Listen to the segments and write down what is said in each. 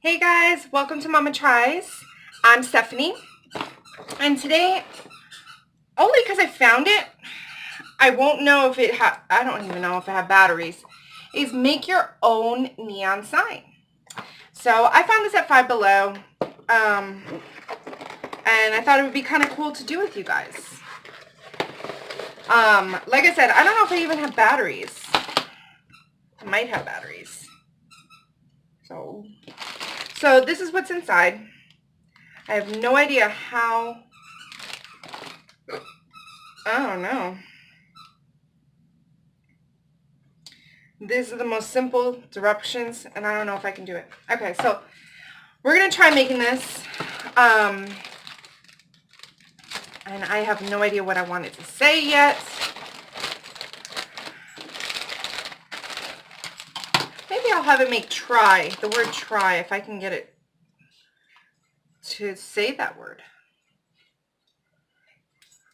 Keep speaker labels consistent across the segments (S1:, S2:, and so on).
S1: Hey guys, welcome to Mama Tries. I'm Stephanie, and today, only because I found it, I won't know if I don't even know if it had batteries, is make your own neon sign. So I found this at Five Below, and I thought it would be kind of cool to do with you guys. Like I said, I don't know if I even have batteries. I might have batteries. So this is what's inside. I have no idea how. I don't know. These are the most simple directions, and I don't know if I can do it. Okay, so we're going to try making this. And I have no idea what I wanted to say yet. Maybe I'll have it make try, the word try, if I can get it to say that word.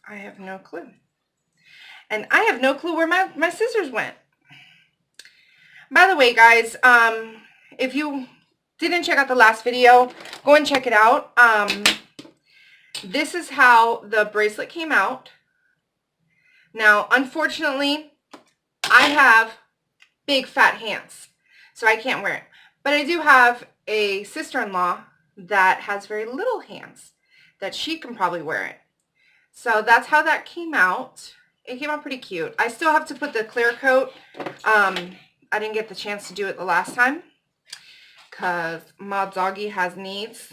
S1: I have no clue. And I have no clue where my scissors went. By the way, guys, if you didn't check out the last video, go and check it out. This is how the bracelet came out. Now, unfortunately, I have big fat hands, so I can't wear it. But I do have a sister-in-law that has very little hands, that she can probably wear it. So that's how that came out. It came out pretty cute. I still have to put the clear coat. I didn't get the chance to do it the last time because my doggy has needs.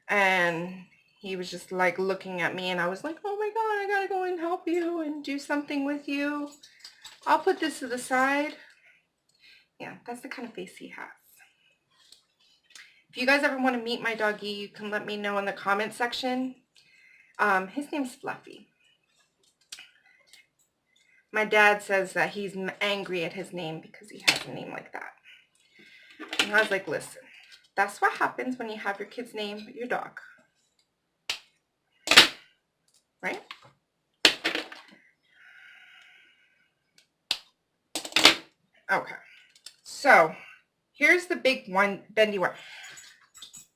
S1: And he was just like looking at me, and I was like, oh my god, I gotta go and help you and do something with you. I'll put this to the side. Yeah, that's the kind of face he has. If you guys ever want to meet my doggy, you can let me know in the comment section. His name's Fluffy. My dad says that he's angry at his name because he has a name like that. And I was like, listen, that's what happens when you have your kid's name your dog. Right? Okay. So, here's the big one, bendy one.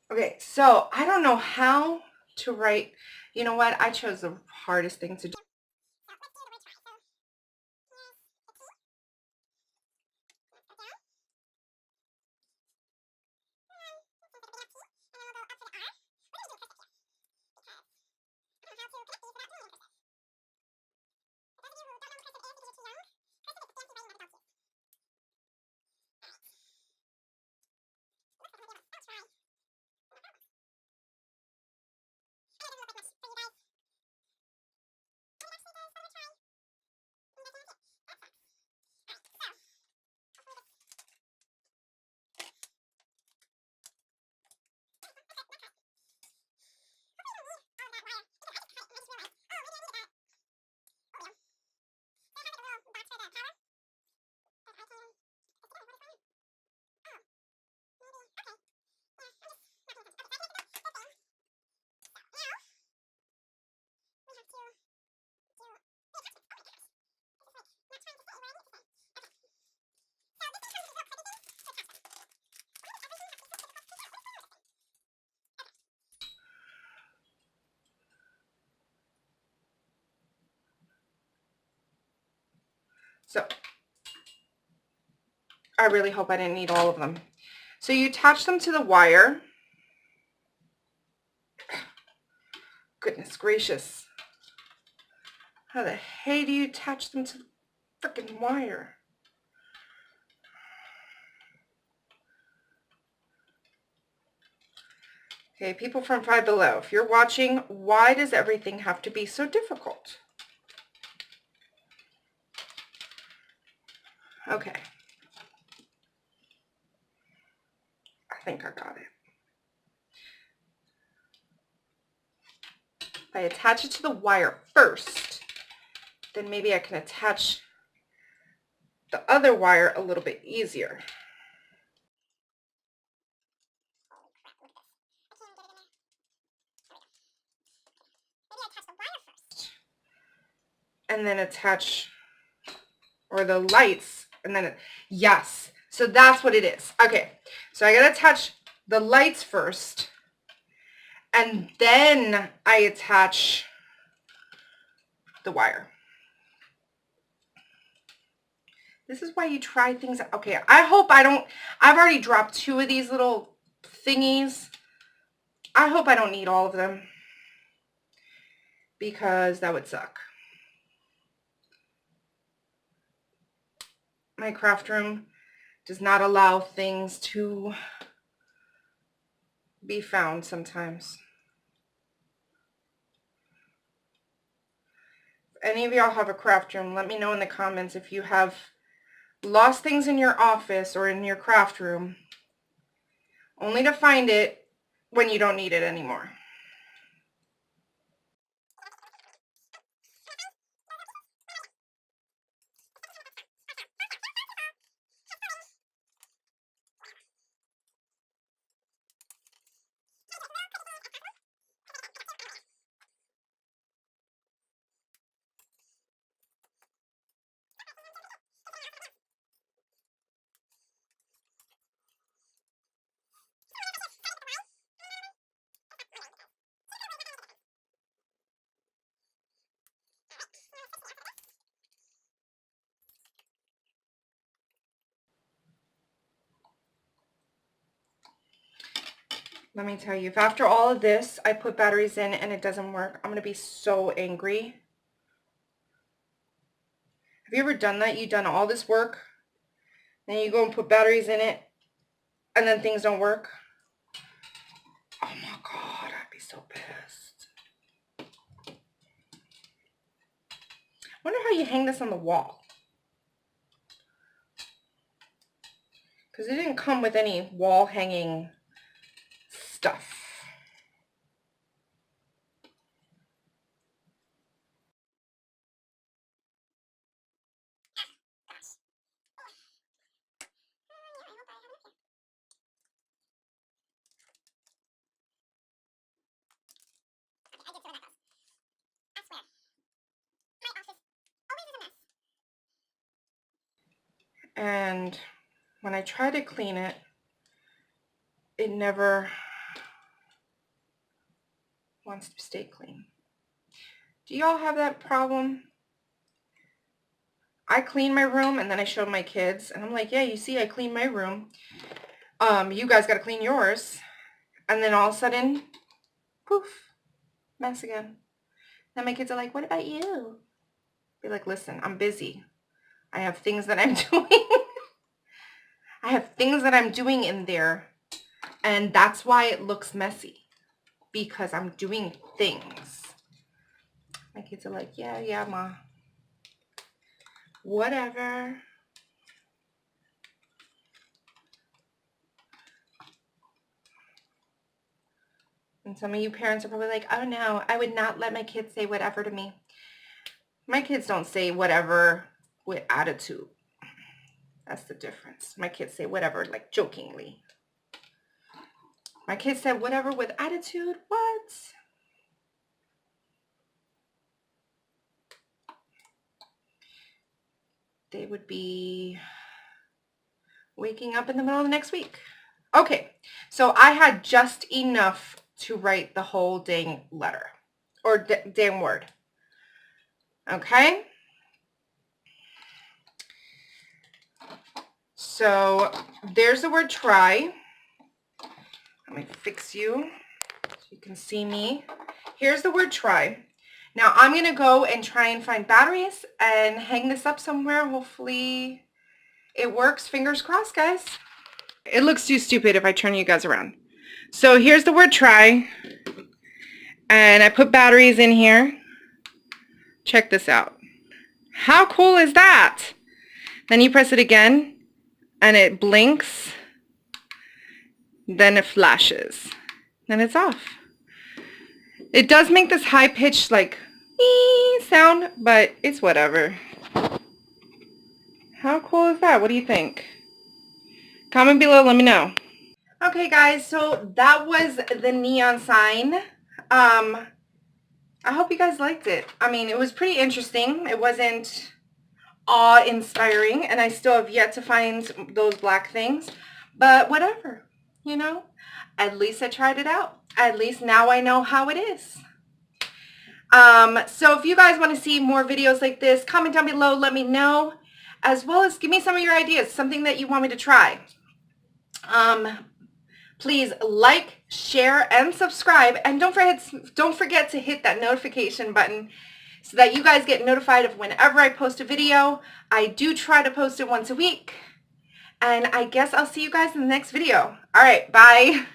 S1: Okay, so I don't know how to write. You know what? I chose the hardest thing to do. So, I really hope I didn't need all of them. So you attach them to the wire. Goodness gracious. How the hey do you attach them to the freaking wire? Okay, people from Five Below, if you're watching, why does everything have to be so difficult? Okay. I think I got it. If I attach it to the wire first, then maybe I can attach the other wire a little bit easier. And then attach, or the lights, and then, yes. So that's what it is. Okay, so I gotta attach the lights first, and then I attach the wire. This is why you try things. Okay, I hope I don't, I've already dropped 2 of these little thingies. I hope I don't need all of them, because that would suck. My craft room does not allow things to be found sometimes. If any of y'all have a craft room, let me know in the comments if you have lost things in your office or in your craft room, only to find it when you don't need it anymore. Let me tell you, if after all of this I put batteries in and it doesn't work, I'm going to be so angry. Have you ever done that? You've done all this work, then you go and put batteries in it, and then things don't work? Oh my God, I'd be so pissed. I wonder how you hang this on the wall. Because it didn't come with any wall hanging stuff. And when I try to clean it, it never wants to stay clean. Do y'all have that problem? I clean my room and then I show my kids and I'm like, yeah, you see, I clean my room. You guys got to clean yours. And then all of a sudden, poof, mess again. Then my kids are like, what about you? Be like, listen, I'm busy. I have things that I'm doing. I have things that I'm doing in there. And that's why it looks messy. Because I'm doing things. My kids are like, yeah, Ma. Whatever. And some of you parents are probably like, oh no, I would not let my kids say whatever to me. My kids don't say whatever with attitude. That's the difference. My kids say whatever, like jokingly. My kids said whatever with attitude? What? They would be waking up in the middle of the next week. Okay, so I had just enough to write the whole dang letter. Or dang word. Okay? So there's the word try. Let me fix you so you can see me. Here's the word try. Now I'm going to go and try and find batteries and hang this up somewhere. Hopefully it works. Fingers crossed, guys. It looks too stupid if I turn you guys around. So here's the word try. And I put batteries in here. Check this out. How cool is that? Then you press it again and it blinks. Then it flashes. Then it's off. It does make this high-pitched like sound, but it's whatever. How cool is that? What do you think? Comment below, let me know. Okay guys, so that was the neon sign. I hope you guys liked it. I mean, it was pretty interesting. It wasn't awe-inspiring, and I still have yet to find those black things, but whatever, you know, at least I tried it out. At least now I know how it is. So if you guys want to see more videos like this, comment down below, let me know, as well as give me some of your ideas, something that you want me to try. Please like, share, and subscribe, and don't forget to hit that notification button so that you guys get notified of whenever I post a video. I do try to post it once a week, and I guess I'll see you guys in the next video. All right, bye.